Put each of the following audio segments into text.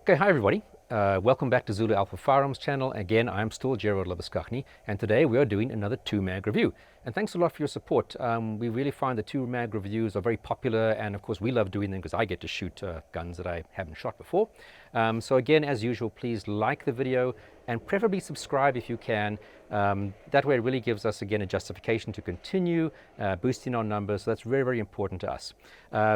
Okay, hi everybody. Welcome back to Zulu Alpha Firearms channel. Again, I'm still Gérard, and today we are doing another 2-mag review. And thanks a lot for your support. We really find the 2-mag reviews are very popular, and of course we love doing them because I get to shoot guns that I haven't shot before. So again, as usual, please like the video and preferably subscribe if you can. That way it really gives us, again, a justification to continue boosting our numbers. So that's very, very important to us.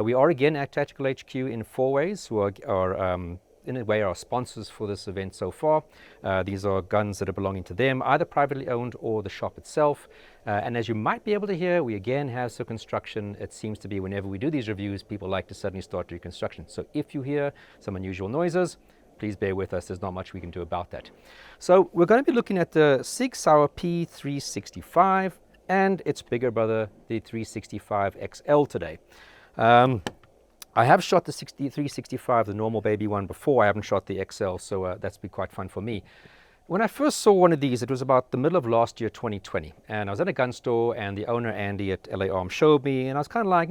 We are again at Tactical HQ in 4 ways, who are in a way, our sponsors for this event so far. These are guns that are belonging to them, either privately owned or the shop itself. And as you might be able to hear, we again have some construction. It seems to be whenever we do these reviews, people like to suddenly start doing construction. So if you hear some unusual noises, please bear with us. There's not much we can do about that. So we're going to be looking at the Sig SAUER P365 and its bigger brother, the 365XL today. I have shot the 365, the normal baby one, before. I haven't shot the XL, so that's been quite fun for me. When I first saw one of these, it was about the middle of last year, 2020. And I was at a gun store, and the owner, Andy, at LA Arms showed me, and I was kind of like,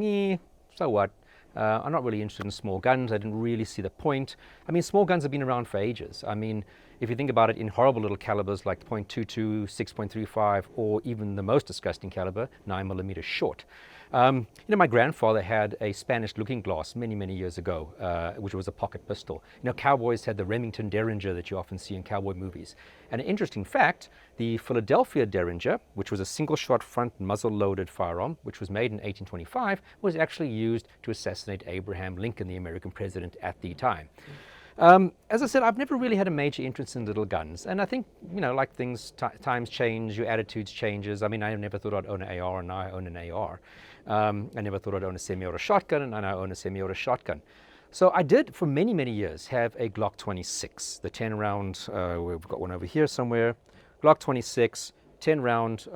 so what? I'm not really interested in small guns. I didn't really see the point. I mean, small guns have been around for ages. I mean, if you think about it, in horrible little calibers like .22, 6.35, or even the most disgusting caliber, 9mm short. My grandfather had a Spanish looking glass many, many years ago, which was a pocket pistol. Cowboys had the Remington Derringer that you often see in cowboy movies. And an interesting fact, the Philadelphia Derringer, which was a single-shot front muzzle-loaded firearm, which was made in 1825, was actually used to assassinate Abraham Lincoln, the American president at the time. As I said, I've never really had a major interest in little guns. And I think, like things, times change, your attitudes changes. I mean, I never thought I'd own an AR, and now I own an AR. I never thought I'd own a semi-auto shotgun, and now I own a semi-auto shotgun. So I did, for many, many years, have a Glock 26, the 10-round, we've got one over here somewhere, Glock 26, 10-round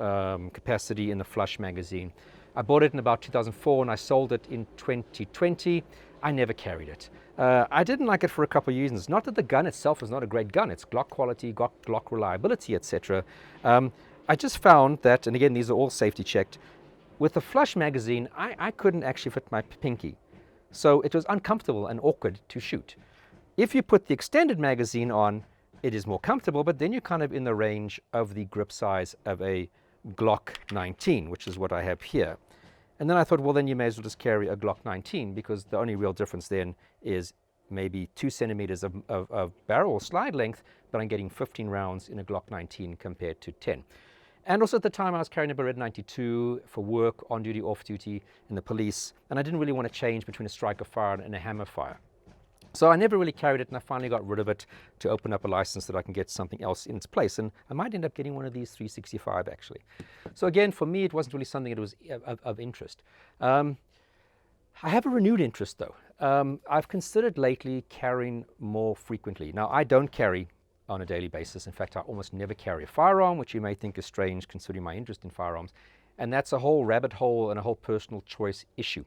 capacity in the flush magazine. I bought it in about 2004, and I sold it in 2020. I never carried it. I didn't like it for a couple of reasons. Not that the gun itself is not a great gun. It's Glock quality, Glock reliability, etc. I just found that, and again, these are all safety checked, with the flush magazine, I couldn't actually fit my pinky. So it was uncomfortable and awkward to shoot. If you put the extended magazine on, it is more comfortable, but then you're kind of in the range of the grip size of a Glock 19, which is what I have here. And then I thought, well, then you may as well just carry a Glock 19, because the only real difference then is maybe 2 centimeters of barrel slide length, but I'm getting 15 rounds in a Glock 19 compared to 10. And also at the time I was carrying a Beretta 92 for work, on duty, off duty, in the police, and I didn't really want to change between a striker fire and a hammer fire. So I never really carried it, and I finally got rid of it to open up a license that I can get something else in its place. And I might end up getting one of these 365 actually. So again, for me, it wasn't really something that was of interest. I have a renewed interest though. I've considered lately carrying more frequently. Now, I don't carry on a daily basis. In fact, I almost never carry a firearm, which you may think is strange considering my interest in firearms. And that's a whole rabbit hole and a whole personal choice issue.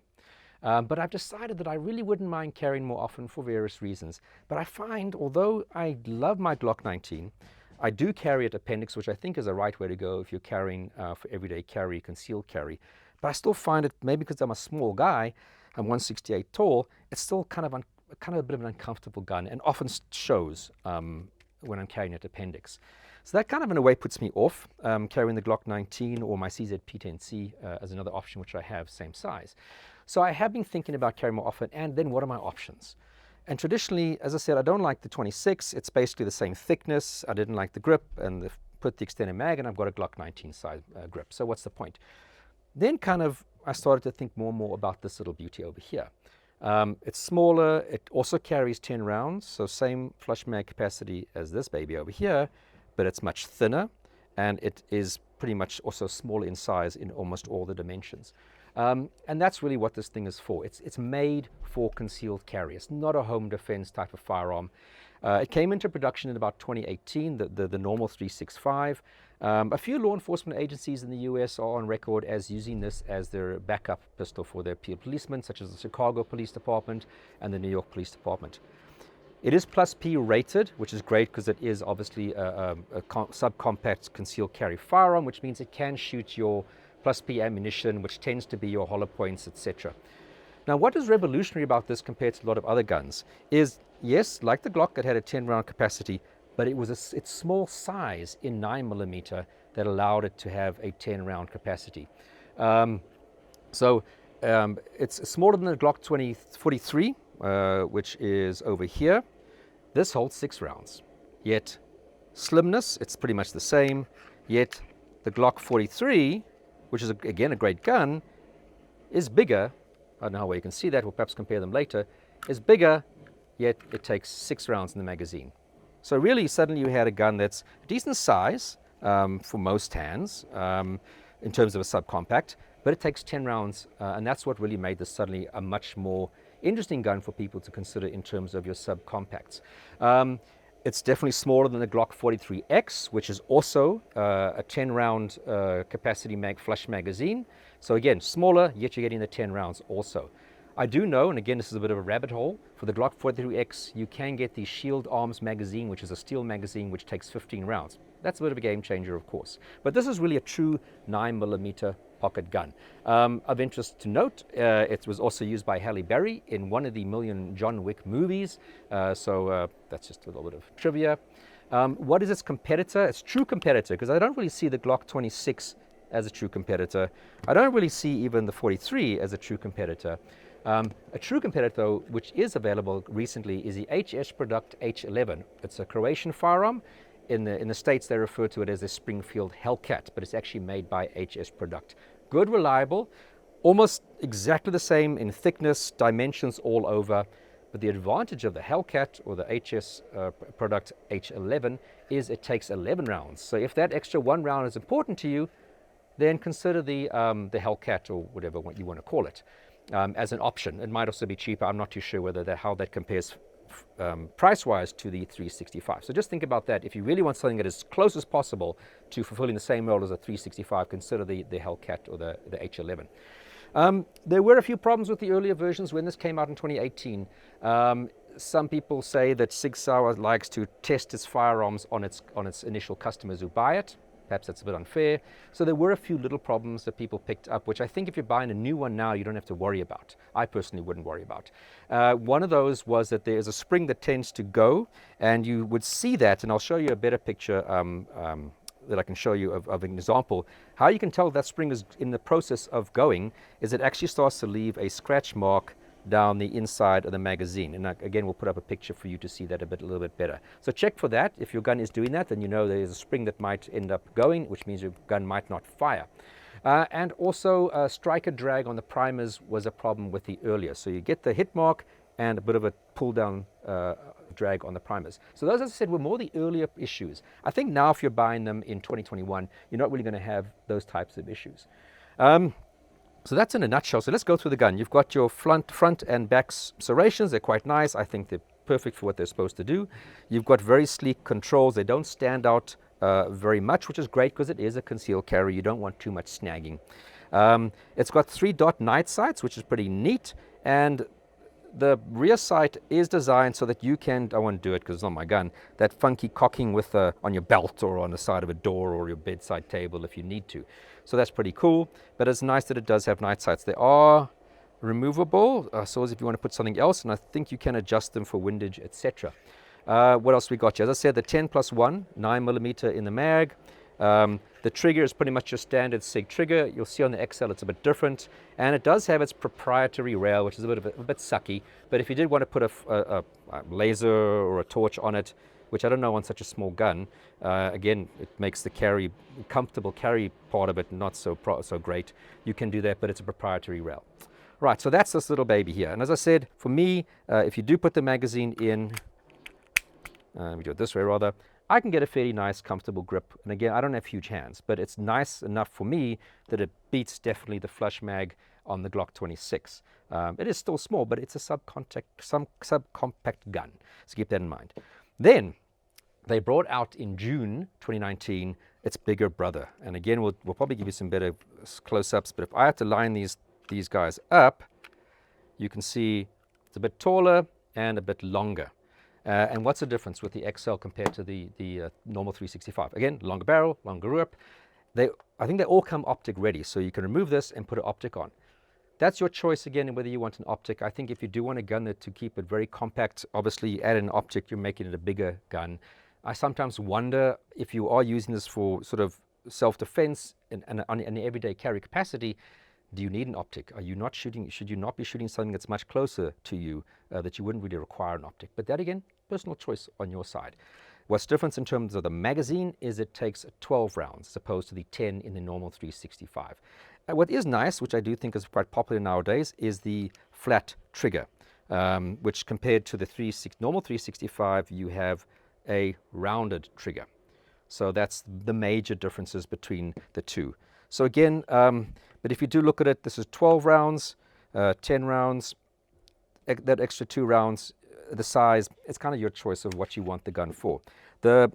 But I've decided that I really wouldn't mind carrying more often for various reasons. But I find, although I love my Glock 19, I do carry at appendix, which I think is a right way to go if you're carrying for everyday carry, concealed carry. But I still find it, maybe because I'm a small guy, I'm 168 tall, it's still kind of a bit of an uncomfortable gun, and often shows when I'm carrying at appendix. So that kind of in a way puts me off carrying the Glock 19 or my CZ P10C as another option, which I have, same size. So I have been thinking about carrying more often, and then what are my options? And traditionally, as I said, I don't like the 26. It's basically the same thickness. I didn't like the grip, and put the extended mag, and I've got a Glock 19 size grip. So what's the point? Then kind of I started to think more and more about this little beauty over here. It's smaller. It also carries 10 rounds, so same flush mag capacity as this baby over here, but it's much thinner, and it is pretty much also smaller in size in almost all the dimensions. And that's really what this thing is for. It's made for concealed carry. It's not a home defense type of firearm. It came into production in about 2018, the normal 365. A few law enforcement agencies in the US are on record as using this as their backup pistol for their policemen, such as the Chicago Police Department and the New York Police Department. It is plus P rated, which is great because it is obviously a subcompact concealed carry firearm, which means it can shoot your plus P ammunition, which tends to be your hollow points, etc. Now, what is revolutionary about this compared to a lot of other guns is, yes, like the Glock, it had a 10-round capacity, but it was its small size in 9mm that allowed it to have a 10-round capacity. It's smaller than the Glock 2043, which is over here. This holds 6 rounds, yet slimness, it's pretty much the same, yet the Glock 43, which is again a great gun, is bigger. I don't know how well you can see that, we'll perhaps compare them later, is bigger, yet it takes 6 rounds in the magazine. So really, suddenly you had a gun that's a decent size for most hands in terms of a subcompact, but it takes 10 rounds, and that's what really made this suddenly a much more interesting gun for people to consider in terms of your subcompacts. It's definitely smaller than the Glock 43X, which is also a 10-round capacity flush magazine. So again, smaller, yet you're getting the 10 rounds also. I do know, and again, this is a bit of a rabbit hole, for the Glock 43X, you can get the Shield Arms magazine, which is a steel magazine, which takes 15 rounds. That's a bit of a game changer, of course. But this is really a true 9mm pocket gun. Of interest to note, it was also used by Halle Berry in one of the million John Wick movies. So that's just a little bit of trivia. What is its competitor? Its true competitor, because I don't really see the Glock 26 as a true competitor. I don't really see even the 43 as a true competitor. A true competitor, though, which is available recently, is the HS Product H11. It's a Croatian firearm. In the States, they refer to it as a Springfield Hellcat, but it's actually made by HS Product. Good, reliable, almost exactly the same in thickness, dimensions all over. But the advantage of the Hellcat or the HS Product H11 is it takes 11 rounds. So if that extra 1 round is important to you, then consider the Hellcat, or whatever you want to call it, as an option. It might also be cheaper. I'm not too sure how that compares price-wise to the 365. So just think about that. If you really want something that is as close as possible to fulfilling the same role as a 365, consider the Hellcat or the H11. There were a few problems with the earlier versions when this came out in 2018. Some people say that Sig Sauer likes to test its firearms on its initial customers who buy it. Perhaps that's a bit unfair. So there were a few little problems that people picked up, which I think if you're buying a new one now, you don't have to worry about. I personally wouldn't worry about. One of those was that there's a spring that tends to go, and you would see that, and I'll show you a better picture that I can show you of an example. How you can tell that spring is in the process of going is it actually starts to leave a scratch mark down the inside of the magazine. And again, we'll put up a picture for you to see that a little bit better. So check for that. If your gun is doing that, then you know there's a spring that might end up going, which means your gun might not fire. And also striker drag on the primers was a problem with the earlier. So you get the hit mark and a bit of a pull down drag on the primers. So those, as I said, were more the earlier issues. I think now if you're buying them in 2021, you're not really going to have those types of issues. So that's in a nutshell. So let's go through the gun. You've got your front and back serrations. They're quite nice. I think they're perfect for what they're supposed to do. You've got very sleek controls. They don't stand out very much, which is great because it is a concealed carry. You don't want too much snagging. It's got 3-dot night sights, which is pretty neat. And the rear sight is designed so that you can, I won't do it because it's not my gun, that funky cocking with on your belt or on the side of a door or your bedside table if you need to. So that's pretty cool, but it's nice that it does have night sights. They are removable, so as if you want to put something else, and I think you can adjust them for windage, etc. What else we got here? As I said, the 10+1, 9mm in the mag. The trigger is pretty much your standard SIG trigger. You'll see on the XL it's a bit different, and it does have its proprietary rail, which is a bit sucky. But if you did want to put a laser or a torch on it, which I don't know on such a small gun, again, it makes the comfortable carry part of it not so great. You can do that, but it's a proprietary rail. Right, so that's this little baby here. And as I said, for me, if you do put the magazine in, let me do it this way rather, I can get a fairly nice, comfortable grip. And again, I don't have huge hands, but it's nice enough for me that it beats definitely the flush mag on the Glock 26. It is still small, but it's a subcompact gun. So keep that in mind. Then they brought out in June 2019 its bigger brother. And again, we'll probably give you some better close-ups, but if I have to line these guys up, you can see it's a bit taller and a bit longer. And what's the difference with the XL compared to the normal 365? Again, longer barrel, longer grip. I think they all come optic ready, so you can remove this and put an optic on. That's your choice again, whether you want an optic. I think if you do want a gun to keep it very compact, obviously you add an optic, you're making it a bigger gun. I sometimes wonder if you are using this for sort of self-defense and on an everyday carry capacity, do you need an optic? Are you not shooting? Should you not be shooting something that's much closer to you that you wouldn't really require an optic? But that again, personal choice on your side. What's different in terms of the magazine is it takes 12 rounds as opposed to the 10 in the normal 365. What is nice, which I do think is quite popular nowadays, is the flat trigger, which compared to the normal 365, you have a rounded trigger. So that's the major differences between the two. So again, but if you do look at it, this is 12 rounds, 10 rounds, that extra 2 rounds, the size, it's kind of your choice of what you want the gun for. The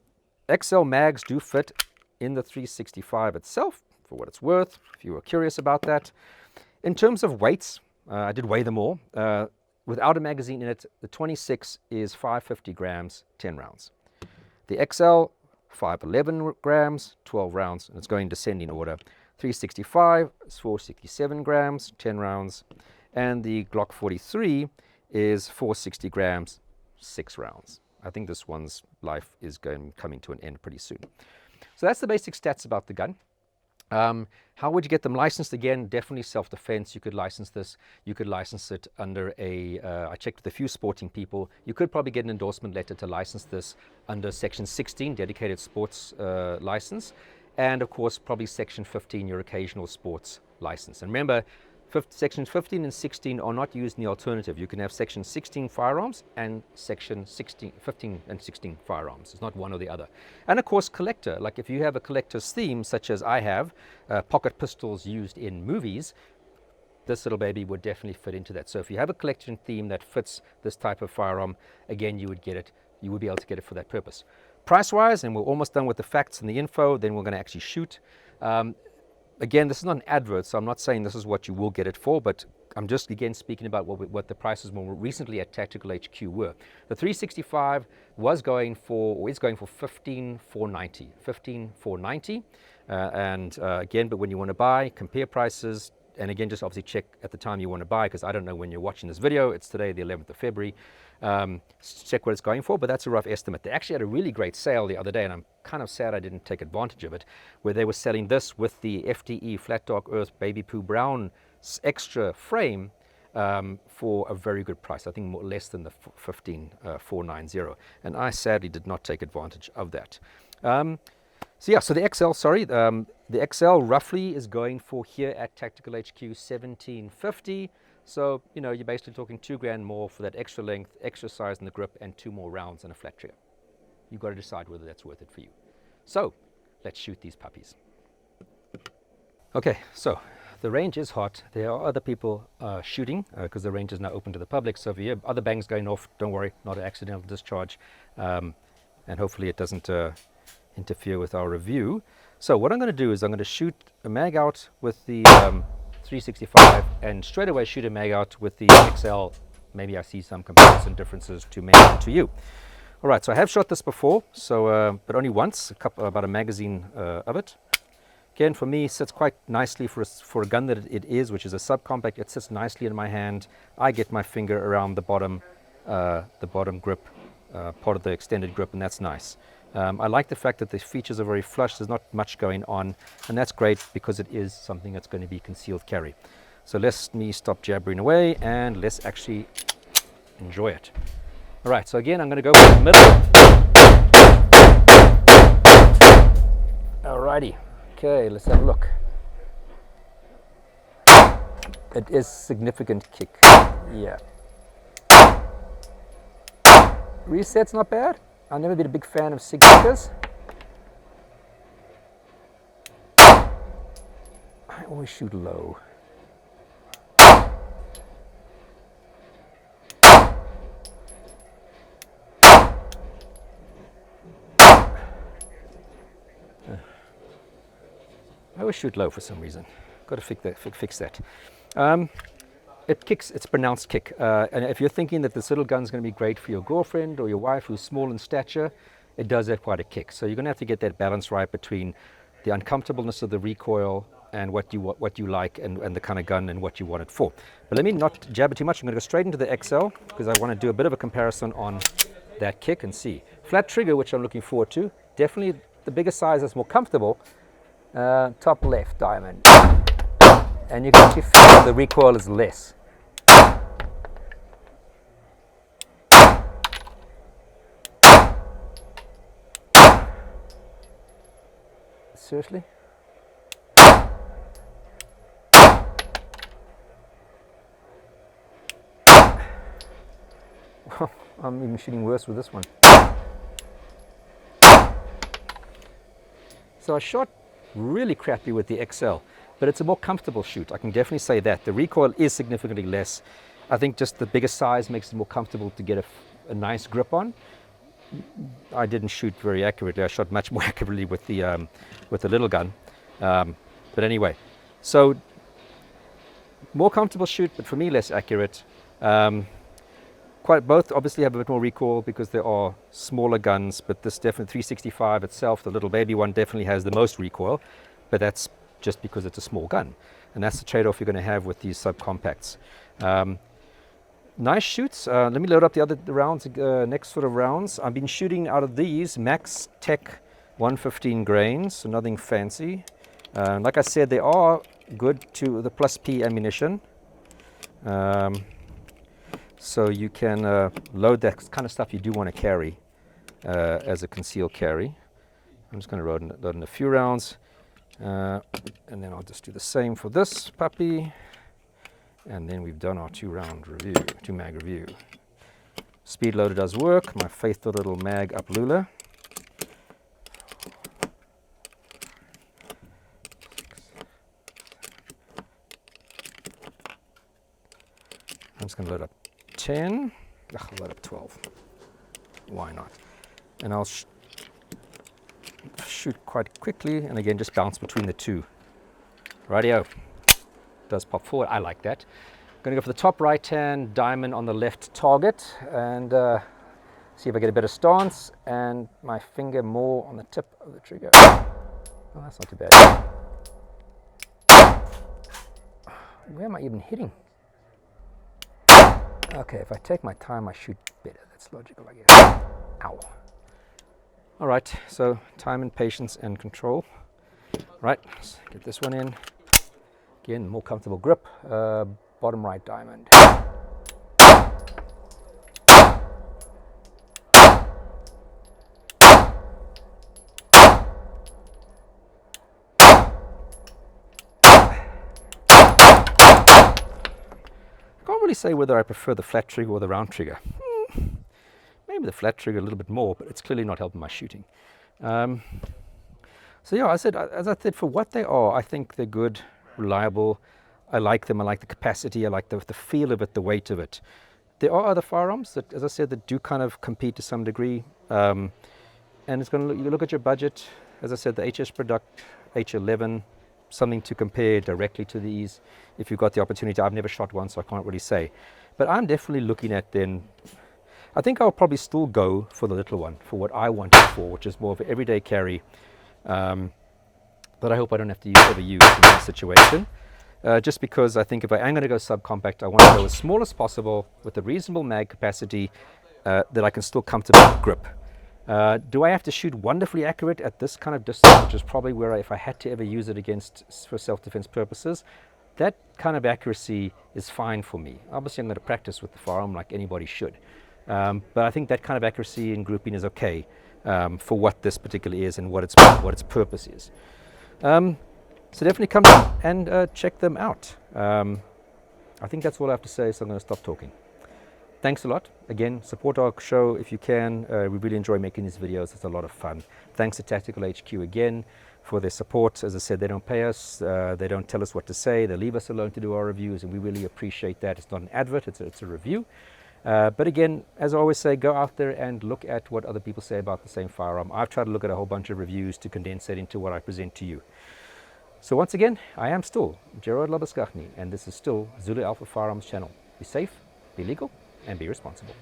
XL mags do fit in the 365 itself, for what it's worth, if you were curious about that. In terms of weights, I did weigh them all. Without a magazine in it, the 26 is 550 grams, 10 rounds. The XL, 511 grams, 12 rounds, and it's going descending order. 365 is 467 grams, 10 rounds, and the Glock 43 is 460 grams, 6 rounds. I think this one's life is coming to an end pretty soon. So that's the basic stats about the gun. How would you get them licensed? Again, definitely self-defense. You could license this. You could license it under I checked with a few sporting people. You could probably get an endorsement letter to license this under Section 16, dedicated sports license. And of course, probably Section 15, your occasional sports license. And remember, Sections 15 and 16 are not used in the alternative. You can have Section 16 firearms and Section 15 and 16 firearms. It's not one or the other. And of course, collector. Like if you have a collector's theme, such as I have, pocket pistols used in movies, this little baby would definitely fit into that. So if you have a collection theme that fits this type of firearm, again, you would get it. You would be able to get it for that purpose. Price-wise, and we're almost done with the facts and the info, then we're going to actually shoot. Again, this is not an advert, so I'm not saying this is what you will get it for, but I'm just again speaking about what the prices more recently at Tactical HQ were. The 365 was going for, or is going for $15,490. Again, but when you want to buy, compare prices, and again, just obviously check at the time you want to buy, because I don't know when you're watching this video. It's today, the 11th of February. Check what it's going for, but that's a rough estimate. They actually had a really great sale the other day, and I'm kind of sad I didn't take advantage of it, where they were selling this with the FTE Flat Dark Earth Baby Poo Brown extra frame for a very good price. I think less than the $15,490, and I sadly did not take advantage of that. So the XL, the XL roughly is going for here at Tactical HQ $1,750. So, you know, you're basically talking $2,000 more for that extra length, extra size in the grip, and 2 more rounds and a flat trigger. You've got to decide whether that's worth it for you. So, let's shoot these puppies. Okay, so the range is hot. There are other people shooting because the range is now open to the public. So if you hear other bangs going off, don't worry, not an accidental discharge. And hopefully it doesn't interfere with our review. So what I'm going to do is I'm going to shoot a mag out with the 365 and straight away shoot a mag out with the XL. Maybe I see some comparison differences to mention to you. All right, so I have shot this before, so but only once, about a magazine of it. Again, for me, it sits quite nicely for a gun that it is, which is a subcompact. It sits nicely in my hand. I get my finger around the bottom grip, part of the extended grip, and that's nice. I like the fact that the features are very flush. There's not much going on, and that's great because it is something that's going to be concealed carry. So let me stop jabbering away and let's actually enjoy it. All right, so again, I'm going to go for the middle. All righty. Okay, let's have a look. It is significant kick. Yeah. Reset's not bad. I've never been a big fan of Sig kickers. I always shoot low. I always shoot low for some reason. Got to fix that. It kicks, it's pronounced kick. And if you're thinking that this little gun's going to be great for your girlfriend or your wife who's small in stature, it does have quite a kick. So you're going to have to get that balance right between the uncomfortableness of the recoil and what you like and the kind of gun and what you want it for. But let me not jabber too much. I'm going to go straight into the XL because I want to do a bit of a comparison on that kick and see. Flat trigger, which I'm looking forward to. Definitely the bigger size is more comfortable. Top left diamond. And you can actually feel the recoil is less. Seriously? I'm even shooting worse with this one. So I shot really crappy with the XL, but it's a more comfortable shoot. I can definitely say that. The recoil is significantly less. I think just the bigger size makes it more comfortable to get a nice grip on. I didn't shoot very accurately. I shot much more accurately with the little gun. But anyway, so more comfortable shoot, but for me less accurate. Both obviously have a bit more recoil because there are smaller guns, but this definitely 365 itself, the little baby one, definitely has the most recoil, but that's just because it's a small gun, and that's the trade-off you're going to have with these subcompacts. Nice shoots. Let me load up the other rounds, next sort of rounds. I've been shooting out of these Max Tech 115 grains, so nothing fancy. Like I said, they are good to the plus P ammunition. So you can load that kind of stuff you do want to carry as a concealed carry. I'm just going to load in a few rounds, and then I'll just do the same for this puppy. And then we've done our 2-mag review. Speed loader does work. My faithful little mag up Lula. I'm just going to load up 10. I'll load up 12. Why not? And I'll shoot quite quickly, and again just bounce between the two. Rightio. Does pop forward. I like that. I'm going to go for the top right hand diamond on the left target and see if I get a better stance, and my finger more on the tip of the trigger. Oh, that's not too bad. Where am I even hitting? Okay, if I take my time, I shoot better. That's logical, I guess. Ow. All right, so time and patience and control. Right, let's get this one in. Again, more comfortable grip. Bottom right diamond. I can't really say whether I prefer the flat trigger or the round trigger. Maybe the flat trigger a little bit more, but it's clearly not helping my shooting. So yeah, as I said, for what they are, I think they're good, reliable. I like them. I like the capacity. I like the feel of it, the weight of it. There are other firearms that, as I said, that do kind of compete to some degree. And it's going to you look at your budget. As I said, the HS Product H11, something to compare directly to these. If you've got the opportunity, I've never shot one, so I can't really say. But I'm definitely looking at then. I think I'll probably still go for the little one, for what I want it for, which is more of an everyday carry. That I hope I don't have to ever use in this situation. Just because I think if I am going to go subcompact, I want to go as small as possible with a reasonable mag capacity that I can still comfortably grip. Do I have to shoot wonderfully accurate at this kind of distance, which is probably where if I had to ever use it for self-defense purposes, that kind of accuracy is fine for me. Obviously, I'm going to practice with the firearm like anybody should. But I think that kind of accuracy and grouping is okay for what this particularly is and what its purpose is. So definitely come and check them out. I think that's all I have to say, so I'm going to stop talking. Thanks a lot. Again, support our show if you can. We really enjoy making these videos. It's a lot of fun. Thanks to Tactical HQ again for their support. As I said, they don't pay us. They don't tell us what to say. They leave us alone to do our reviews, and we really appreciate that. It's not an advert. It's a review. But again, as I always say, go out there and look at what other people say about the same firearm. I've tried to look at a whole bunch of reviews to condense it into what I present to you. So once again, I am still Gérard Labuskaghni, and this is still Zulu Alpha Firearms channel. Be safe, be legal, and be responsible.